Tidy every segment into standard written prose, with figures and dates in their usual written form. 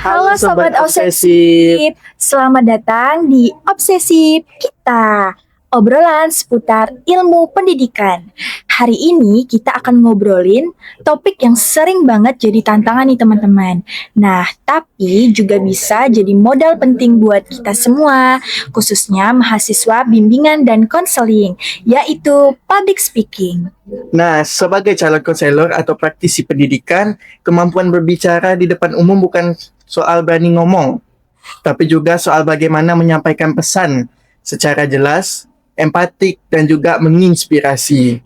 Halo Sobat Obsesif, selamat datang di Obsesif Kita, obrolan seputar ilmu pendidikan. Hari ini kita akan ngobrolin topik yang sering banget jadi tantangan nih teman-teman. Nah, tapi juga bisa jadi modal penting buat kita semua, khususnya mahasiswa bimbingan dan konseling, yaitu public speaking. Nah, sebagai calon konselor atau praktisi pendidikan, kemampuan berbicara di depan umum bukan soal berani ngomong, tapi juga soal bagaimana menyampaikan pesan secara jelas, empatik, dan juga menginspirasi.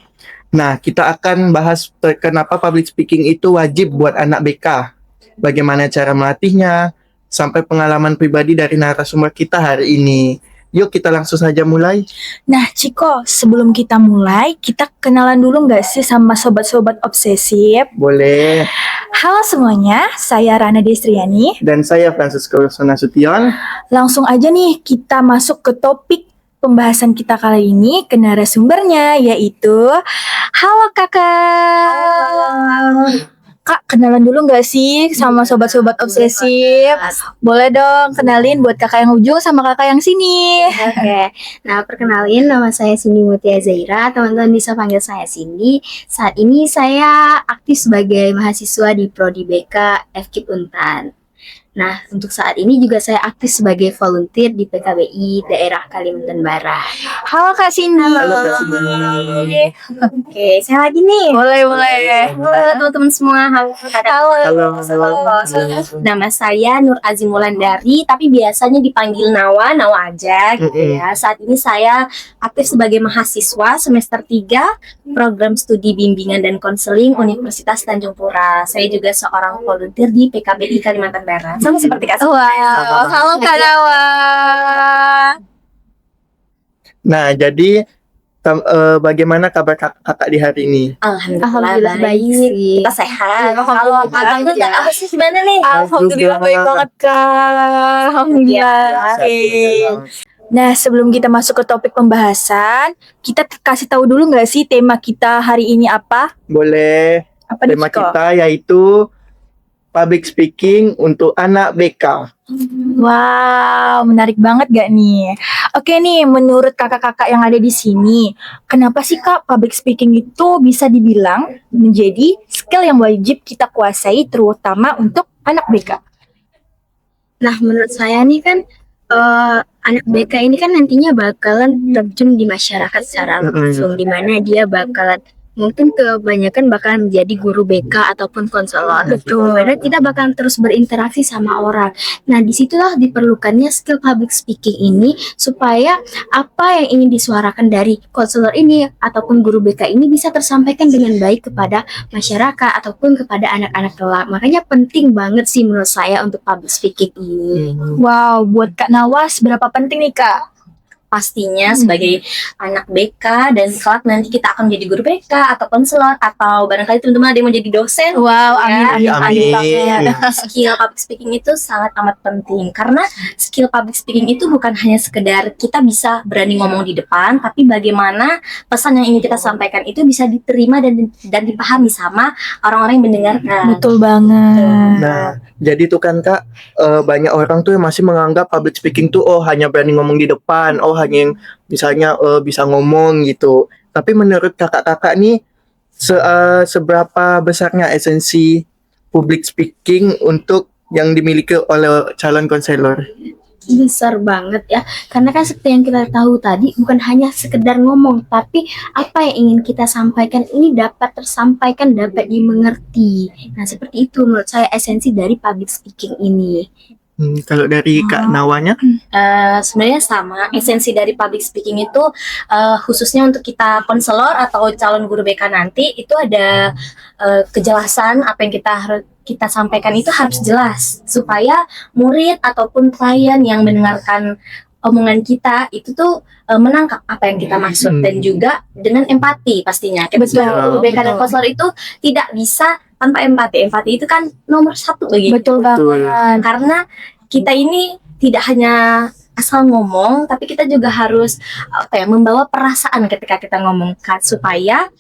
Nah, kita akan bahas kenapa public speaking itu wajib buat anak BK, bagaimana cara melatihnya, sampai pengalaman pribadi dari narasumber kita hari ini. Yuk kita langsung saja mulai. Nah, Ciko, sebelum kita mulai, kita kenalan dulu nggak sih sama sobat-sobat obsesif? Boleh. Halo semuanya, saya Rana Destriani. Dan saya Francisco Nasution. Langsung aja nih, kita masuk ke topik pembahasan kita kali ini ke narasumbernya, yaitu halo kakak. Kak, kenalan dulu nggak sih sama sobat-sobat obsesif? Boleh dong kenalin buat kakak yang ujung sama kakak yang sini. Oke, nah perkenalin nama saya Cindy Mutia Zaira, teman-teman bisa panggil saya Cindy. Saat ini saya aktif sebagai mahasiswa di Prodi BK FKIP Untan. Nah, untuk saat ini juga saya aktif sebagai volunteer di PKBI daerah Kalimantan Barat. Halo Kak Cindy. Halo Kak Cindy. Oke, saya lagi nih. Boleh. Halo teman-teman semua. Halo. Halo. Nama saya Nur Azimulandari, tapi biasanya dipanggil Nawa aja gitu ya. Saat ini saya aktif sebagai mahasiswa semester 3 program studi bimbingan dan konseling Universitas Tanjung Pura. Saya juga seorang volunteer di PKBI Kalimantan Barat. Sama seperti Kak. Wow, halo Kak Nawa. Nah, jadi bagaimana kabar kakak di hari ini? Alhamdulillah baik sih. Kita sehat. Kalau abang tuh gimana nih? Alhamdulillah baik banget Kak. Alhamdulillah. Nah, sebelum kita masuk ke topik pembahasan, kita kasih tahu dulu nggak sih tema kita hari ini apa? Boleh. Apa Tema nih, Kak? kita yaitu public speaking untuk anak BK. Wow, menarik banget gak nih? Oke nih, menurut kakak-kakak yang ada di sini, kenapa sih Kak public speaking itu bisa dibilang menjadi skill yang wajib kita kuasai terutama untuk anak BK? Nah, menurut saya nih kan anak BK ini kan nantinya bakalan terjun di masyarakat secara langsung, di mana dia bakalan mungkin kebanyakan bakalan menjadi guru BK ataupun konselor. Betul. Karena kita bakalan terus berinteraksi sama orang. Nah, disitulah diperlukannya skill public speaking ini supaya apa yang ingin disuarakan dari konselor ini ataupun guru BK ini bisa tersampaikan dengan baik kepada masyarakat ataupun kepada anak-anak kelak. Makanya penting banget sih menurut saya untuk public speaking ini. Wow, buat Kak Nawas berapa penting nih Kak? Pastinya sebagai anak BK dan kelak nanti kita akan menjadi guru BK atau konselor atau barangkali teman-teman ada yang mau jadi dosen. Wow, ya. amin. Skill public speaking itu sangat amat penting karena skill public speaking itu bukan hanya sekedar kita bisa berani ngomong di depan, tapi bagaimana pesan yang ingin kita sampaikan itu bisa diterima dan dipahami sama orang-orang yang mendengarkan. Betul banget. Nah, jadi tuh kan Kak, banyak orang tuh yang masih menganggap public speaking tuh hanya berani ngomong di depan, hanya yang misalnya bisa ngomong gitu. Tapi menurut kakak-kakak nih, seberapa besarnya esensi public speaking untuk yang dimiliki oleh calon konselor? Besar banget ya, karena kan seperti yang kita tahu tadi, bukan hanya sekedar ngomong, tapi apa yang ingin kita sampaikan ini dapat tersampaikan, dapat dimengerti. Nah, seperti itu menurut saya esensi dari public speaking ini. Kalau dari Kak Nawanya? Sebenarnya sama, esensi dari public speaking itu khususnya untuk kita konselor atau calon guru BK nanti itu ada kejelasan apa yang kita sampaikan itu harus jelas supaya murid ataupun klien yang mendengarkan omongan kita itu tuh menangkap apa yang kita maksud dan juga dengan empati pastinya. Betul. Guru BK dan konselor itu tidak bisa tanpa empati. Empati itu kan nomor 1 bagi. Betul banget. Karena kita ini tidak hanya asal ngomong, tapi kita juga harus membawa perasaan ketika kita ngomong supaya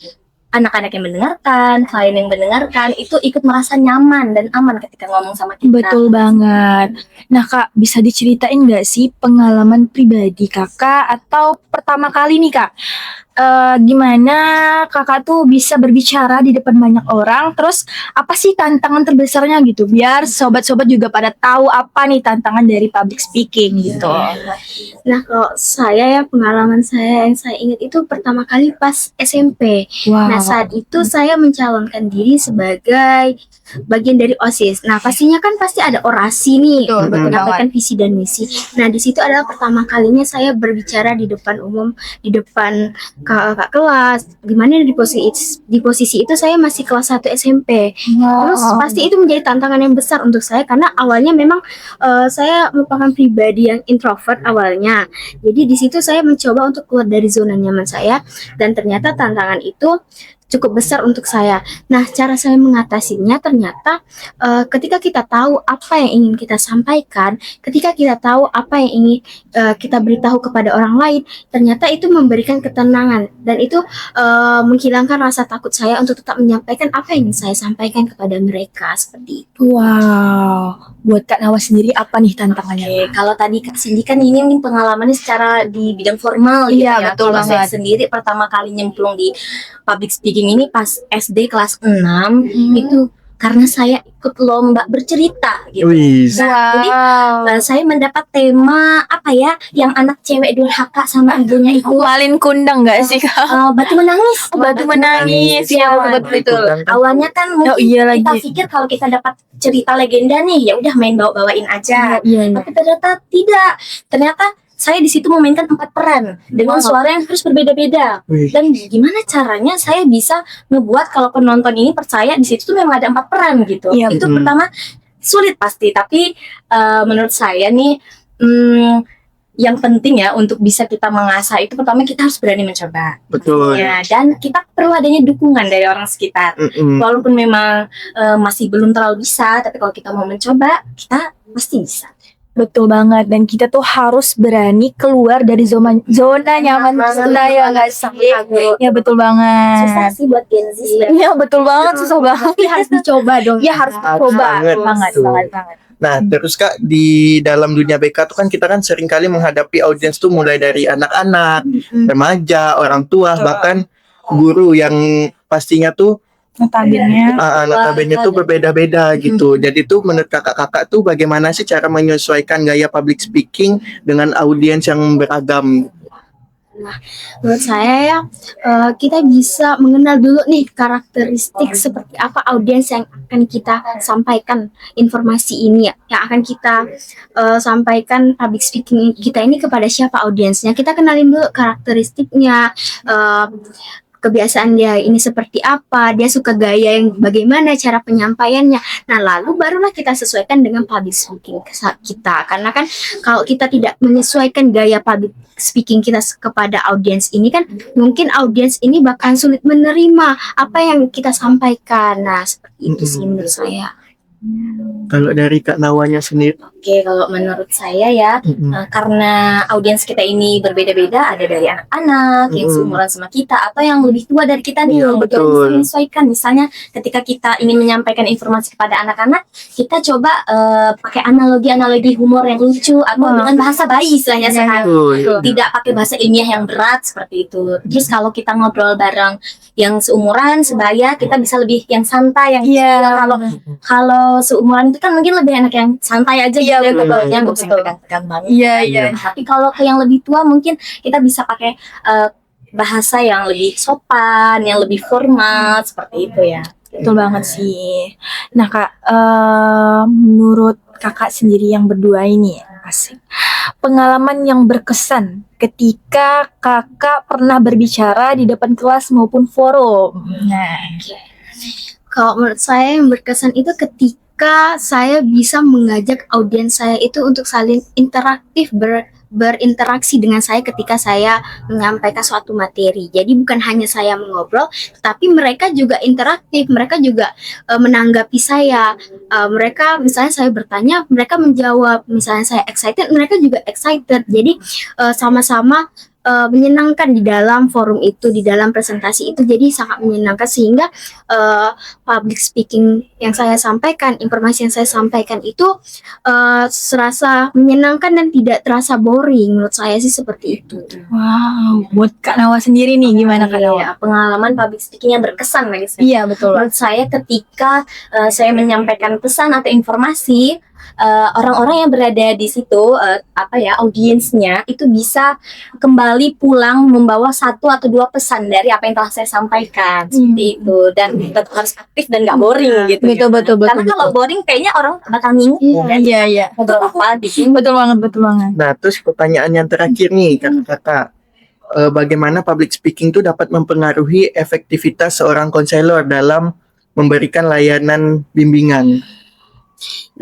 anak-anak yang mendengarkan, klien yang mendengarkan itu ikut merasa nyaman dan aman ketika ngomong sama kita. Betul banget. Nah Kak, bisa diceritain nggak sih pengalaman pribadi Kakak atau pertama kali nih Kak? Gimana Kakak tuh bisa berbicara di depan banyak orang, terus apa sih tantangan terbesarnya gitu? Biar sobat-sobat juga pada tahu apa nih tantangan dari public speaking gitu. Nah, kalau saya ya, pengalaman saya yang saya ingat itu pertama kali pas SMP. Wow. Nah, saat itu saya mencalonkan diri sebagai bagian dari OSIS. Nah, pastinya kan pasti ada orasi nih Betul, untuk betul menyampaikan visi dan misi. Nah, di situ adalah pertama kalinya saya berbicara di depan umum, di depan kakak kelas. Dimana di posisi itu saya masih kelas 1 SMP. Terus pasti itu menjadi tantangan yang besar untuk saya karena awalnya memang saya merupakan pribadi yang introvert awalnya. Jadi di situ saya mencoba untuk keluar dari zona nyaman saya dan ternyata tantangan itu cukup besar untuk saya. Nah, cara saya mengatasinya ternyata ketika kita tahu apa yang ingin kita sampaikan, ketika kita tahu apa yang ingin kita beritahu kepada orang lain, ternyata itu memberikan ketenangan dan itu menghilangkan rasa takut saya untuk tetap menyampaikan apa yang ingin saya sampaikan kepada mereka seperti itu. Wow. Buat Kak Nawa sendiri apa nih tantangannya? Oke, kalau tadi Kak Cindy kan ini mungkin pengalamannya secara di bidang formal gitu Iya, ya. betul Kalau saya banget. sendiri pertama kali nyemplung di public speaking ini pas SD kelas 6 itu karena saya ikut lomba bercerita gitu. Wih, Nah, jadi saya mendapat tema apa ya yang anak cewek durhaka sama ibunya itu Malin kundang nggak sih Kak? batu menangis. Batu menangis, ya betul. Awalnya kan mungkin Oh iya kita lagi. pikir kalau kita dapat cerita legenda nih ya udah main bawa-bawain aja. Iya. Tapi ternyata tidak. Ternyata saya di situ memainkan 4 peran dengan suara yang harus berbeda-beda. wih. Dan gimana caranya saya bisa ngebuat kalau penonton ini percaya di situ tuh memang ada 4 peran gitu. Iya, Itu betul. pertama sulit pasti, tapi menurut saya nih yang penting ya untuk bisa kita mengasah itu pertama kita harus berani mencoba. Betul. Ya, dan kita perlu adanya dukungan dari orang sekitar. Walaupun memang masih belum terlalu bisa, tapi kalau kita mau mencoba, kita pasti bisa. Betul banget, dan kita tuh harus berani keluar dari zona nyaman kita ya nggak sih? Ya betul banget. Susah sih buat Gen Z sebenarnya. Iya betul banget, susah banget. Tapi harus dicoba dong. Ya harus Harus coba banget, banget, betul. banget. Nah, terus Kak, di dalam dunia BK tuh kan kita kan sering kali menghadapi audiens tuh mulai dari anak-anak, remaja, orang tua, bahkan guru yang pastinya tuh Notabene. notabene tuh berbeda-beda gitu. Jadi tuh menurut kakak-kakak tuh bagaimana sih cara menyesuaikan gaya public speaking dengan audiens yang beragam? Menurut saya ya, kita bisa mengenal dulu nih karakteristik seperti apa audiens yang akan kita sampaikan informasi ini ya, yang akan kita sampaikan public speaking kita ini kepada siapa audiensnya. Kita kenalin dulu karakteristiknya, kebiasaan dia ini seperti apa, dia suka gaya yang bagaimana, cara penyampaiannya. Nah, lalu barulah kita sesuaikan dengan public speaking kita. Karena kan kalau kita tidak menyesuaikan gaya public speaking kita kepada audiens ini kan mungkin audiens ini bahkan sulit menerima apa yang kita sampaikan. Nah, seperti itu sih menurut saya. Kalau dari Kak Nawanya sendiri? Oke, kalau menurut saya ya, karena audiens kita ini berbeda-beda, ada dari anak-anak yang seumuran sama kita atau yang lebih tua dari kita nih. Iya, Kita betul. bisa menyesuaikan. Misalnya ketika kita ingin menyampaikan informasi kepada anak-anak, kita coba pakai analogi-analogi humor yang lucu atau dengan bahasa bayi istilahnya sekarang. Betul. Tidak pakai bahasa ilmiah yang berat seperti itu. Terus kalau kita ngobrol bareng yang seumuran, sebaya, kita bisa lebih yang santai, yang Iya. chill. Kalau seumuran itu kan mungkin lebih enak yang santai aja gitu ya, betul. ngobrolnya nggak usah tegang-tegang banget. Iya. Tapi kalau ke yang lebih tua mungkin kita bisa pakai bahasa yang lebih sopan, yang lebih formal seperti itu ya. Betul banget sih. Nah Kak, menurut kakak sendiri yang berdua ini asik. Pengalaman yang berkesan ketika kakak pernah berbicara di depan kelas maupun forum. Nah, Kalau menurut saya yang berkesan itu ketika saya bisa mengajak audiens saya itu untuk saling interaktif, berinteraksi dengan saya ketika saya menyampaikan suatu materi. Jadi bukan hanya saya mengobrol, tapi mereka juga interaktif, mereka juga menanggapi saya. Mereka misalnya saya bertanya, mereka menjawab. Misalnya saya excited, mereka juga excited. Jadi sama-sama menyenangkan di dalam forum itu, di dalam presentasi itu, jadi sangat menyenangkan sehingga public speaking yang saya sampaikan, informasi yang saya sampaikan itu serasa menyenangkan dan tidak terasa boring. Menurut saya sih seperti itu. Wow, buat Kak Nawa sendiri nih gimana Kak Nawa? Iya, pengalaman public speaking yang berkesan bagi saya. Iya betul. Menurut saya ketika saya menyampaikan pesan atau informasi, orang-orang yang berada di situ, audiensnya itu bisa kembali pulang membawa 1 atau 2 pesan dari apa yang telah saya sampaikan, seperti itu, dan tetap harus aktif dan nggak boring gitu. Betul. Karena kalau boring kayaknya orang bakal bingung kan, Iya. ngobrol apa gitu. Betul banget. Nah, terus pertanyaan yang terakhir nih, kakak-kakak. Bagaimana public speaking itu dapat mempengaruhi efektivitas seorang konselor dalam memberikan layanan bimbingan?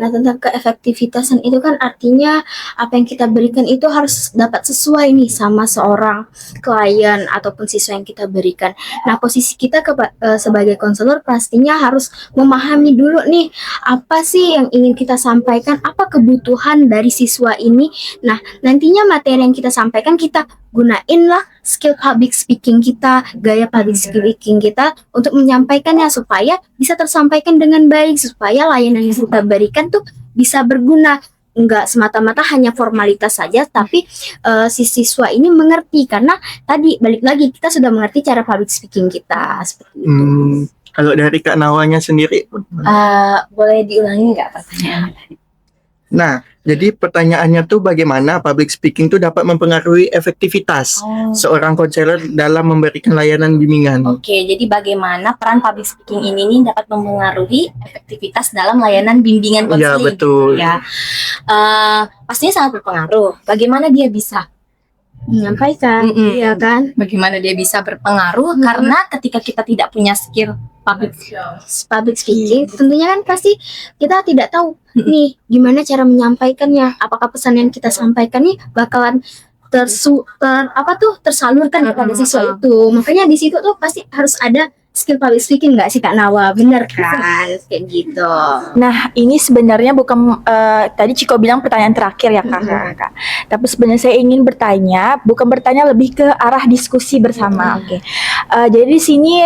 Nah, tentang keefektivitasan itu kan artinya apa yang kita berikan itu harus dapat sesuai nih sama seorang klien ataupun siswa yang kita berikan. Nah, posisi kita sebagai konselor pastinya harus memahami dulu nih apa sih yang ingin kita sampaikan, apa kebutuhan dari siswa ini. Nah, nantinya materi yang kita sampaikan kita gunainlah skill public speaking kita, gaya public speaking kita untuk menyampaikannya supaya bisa tersampaikan dengan baik, supaya layanan yang kita berikan tuh bisa berguna, enggak semata-mata hanya formalitas saja, tapi si siswa ini mengerti, karena tadi balik lagi kita sudah mengerti cara public speaking kita seperti itu. Kalau dari Kak Nawanya sendiri? Boleh diulangi nggak pertanyaannya? Nah, jadi pertanyaannya tuh bagaimana public speaking tuh dapat mempengaruhi efektivitas seorang konselor dalam memberikan layanan bimbingan? Oke, jadi bagaimana peran public speaking ini nih dapat mempengaruhi efektivitas dalam layanan bimbingan Iya, konseling? betul. Ya, pastinya sangat berpengaruh. Bagaimana dia bisa Menyampaikan, iya kan? Bagaimana dia bisa berpengaruh? Karena ketika kita tidak punya skill Public speaking tentunya kan pasti kita tidak tahu nih gimana cara menyampaikannya, apakah pesan yang kita sampaikan nih bakalan tersalurkan kepada siswa itu. Makanya di situ tuh pasti harus ada skill public speaking, nggak sih Kak Nawa? Bener kan? Kayak gitu. Nah, ini sebenarnya bukan tadi Ciko bilang pertanyaan terakhir ya Kak. Tapi sebenarnya saya ingin bukan bertanya lebih ke arah diskusi bersama. Oke. Jadi di sini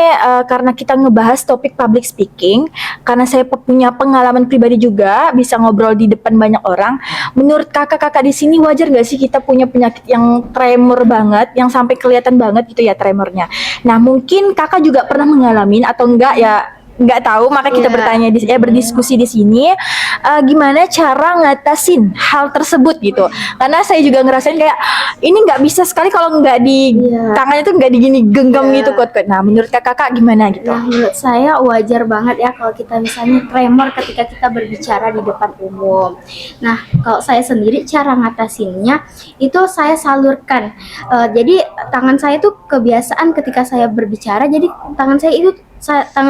karena kita ngebahas topik public speaking, karena saya punya pengalaman pribadi juga bisa ngobrol di depan banyak orang. Menurut kakak-kakak di sini wajar nggak sih kita punya penyakit yang tremor banget, yang sampai kelihatan banget gitu ya tremornya. Nah, mungkin kakak juga pernah mengalami atau enggak ya, nggak tahu, maka kita berdiskusi di sini gimana cara ngatasin hal tersebut gitu, karena saya juga ngerasain kayak ini nggak bisa sekali kalau nggak di tangannya tuh nggak digini genggam gitu kuat. Nah, menurut kakak gimana gitu? Nah, menurut saya wajar banget ya kalau kita misalnya tremor ketika kita berbicara di depan umum. Nah, kalau saya sendiri cara ngatasinnya itu saya salurkan. Jadi tangan saya tuh kebiasaan ketika saya berbicara, jadi tangan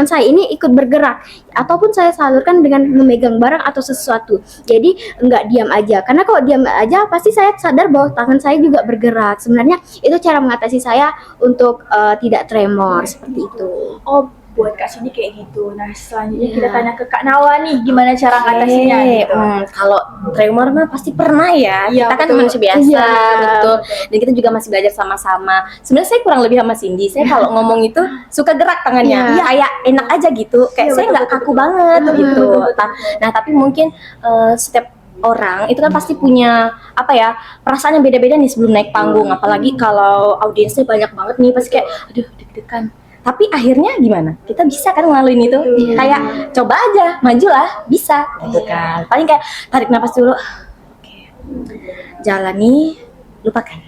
saya ini ikut bergerak, ataupun saya salurkan dengan memegang barang atau sesuatu. Jadi enggak diam aja, karena kalau diam aja pasti saya sadar bahwa tangan saya juga bergerak. Sebenarnya itu cara mengatasi saya untuk tidak tremor seperti itu. Oh, buat Kak Cindy kayak gitu. Nah, selanjutnya kita tanya ke Kak Nawa nih, gimana cara ngatasinnya gitu. Kalau tremor mah pasti pernah ya. Iya, Kita kan betul. manusia biasa, Iya. betul. Dan kita juga masih belajar sama-sama. Sebenarnya saya kurang lebih sama Cindy. Saya kalau ngomong itu suka gerak tangannya. Iya. Kayak enak aja gitu. Kayak saya nggak kaku banget gitu. Nah, tapi mungkin setiap orang itu kan pasti punya perasaan yang beda-beda nih sebelum naik panggung. Apalagi kalau audiensnya banyak banget nih, pasti kayak aduh deg-degan. Tapi akhirnya gimana? Kita bisa kan ngelaluin itu? Kayak coba aja, majulah, bisa gitu kan. Paling kayak tarik napas dulu. Oke. Jalani, lupakan.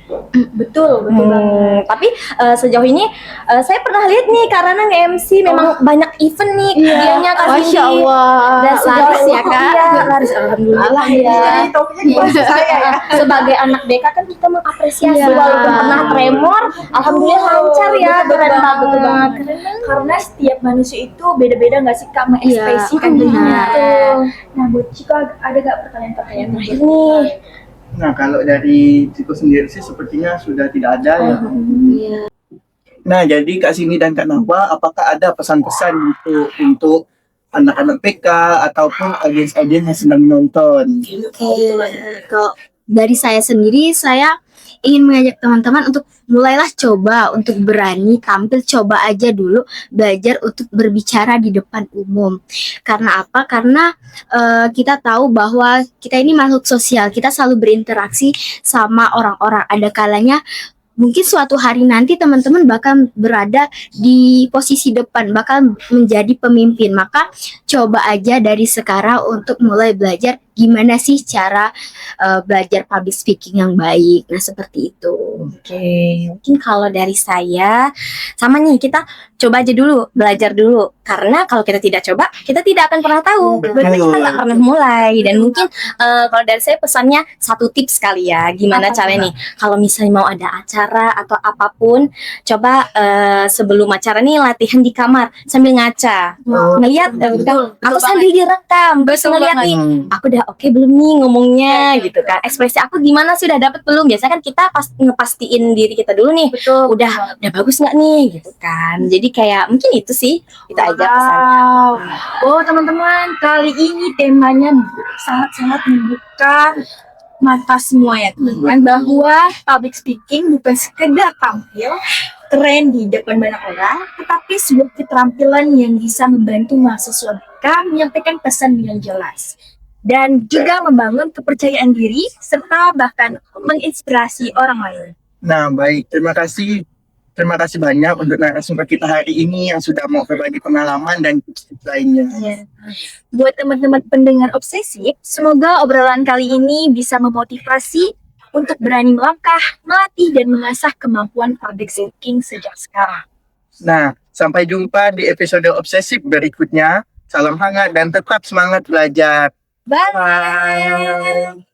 Betul banget. Tapi sejauh ini saya pernah lihat nih karena nge-MC memang banyak event nih dianya Kak Cindy. Masya Allah. Dan sejauh Laris ya, Kak? Iya, laris, alhamdulillah ya. Sebagai anak BK kan kita mengapresiasi Iya. walaupun pernah tremor, alhamdulillah lancar ya, keren banget. Karena setiap manusia itu beda-beda nggak sih Kak mengekspresikan Iya, dirinya. benar. Nah, buat Ciko ada nggak pertanyaan-pertanyaan terakhir? Nih, Nah, kalau dari Ciko sendiri sih sepertinya sudah tidak ada ya. Iya. Nah, jadi Kak Cindy dan Kak Nawa, apakah ada pesan-pesan untuk anak-anak PK ataupun audiens-audiens yang sedang menonton? Oke, kalau dari saya sendiri, saya ingin mengajak teman-teman untuk mulailah coba untuk berani tampil, coba aja dulu belajar untuk berbicara di depan umum. Karena apa? Karena kita tahu bahwa kita ini makhluk sosial, kita selalu berinteraksi sama orang-orang. Ada kalanya mungkin suatu hari nanti teman-teman bakal berada di posisi depan, bakal menjadi pemimpin. Maka coba aja dari sekarang untuk mulai belajar gimana sih cara belajar public speaking yang baik. Nah, seperti itu. Oke, mungkin kalau dari saya sama nih, kita coba aja dulu, belajar dulu. Karena kalau kita tidak coba, kita tidak akan pernah tahu. Betul. Berarti kita nggak pernah mulai. Dan mungkin kalau dari saya pesannya satu tips kali ya, gimana caranya nih? Kalau misalnya mau ada acara atau apapun, coba sebelum acara nih latihan di kamar sambil ngaca, ngelihat atau sambil direkam, terus ngeliat nih, aku udah oke belum nih ngomongnya gitu kan, ekspresi aku gimana, sudah dapat belum. Biasanya kan kita pas ngepastiin diri kita dulu nih, udah bagus nggak nih gitu kan. Jadi kayak mungkin itu sih, itu aja pesannya. Oh teman-teman, kali ini temanya sangat-sangat membuka mata semua ya teman-teman, bahwa public speaking bukan sekedar tampil keren di depan banyak orang, tetapi sebuah keterampilan yang bisa membantu mahasiswa mereka menyampaikan pesan dengan jelas dan juga membangun kepercayaan diri serta bahkan menginspirasi orang lain. Nah, baik. Terima kasih. Terima kasih banyak untuk narasumber kita hari ini yang sudah mau berbagi pengalaman dan tips lainnya. Buat teman-teman pendengar obsesif, semoga obrolan kali ini bisa memotivasi untuk berani melangkah, melatih, dan mengasah kemampuan public speaking sejak sekarang. Nah, sampai jumpa di episode obsesif berikutnya. Salam hangat dan tetap semangat belajar. Bye!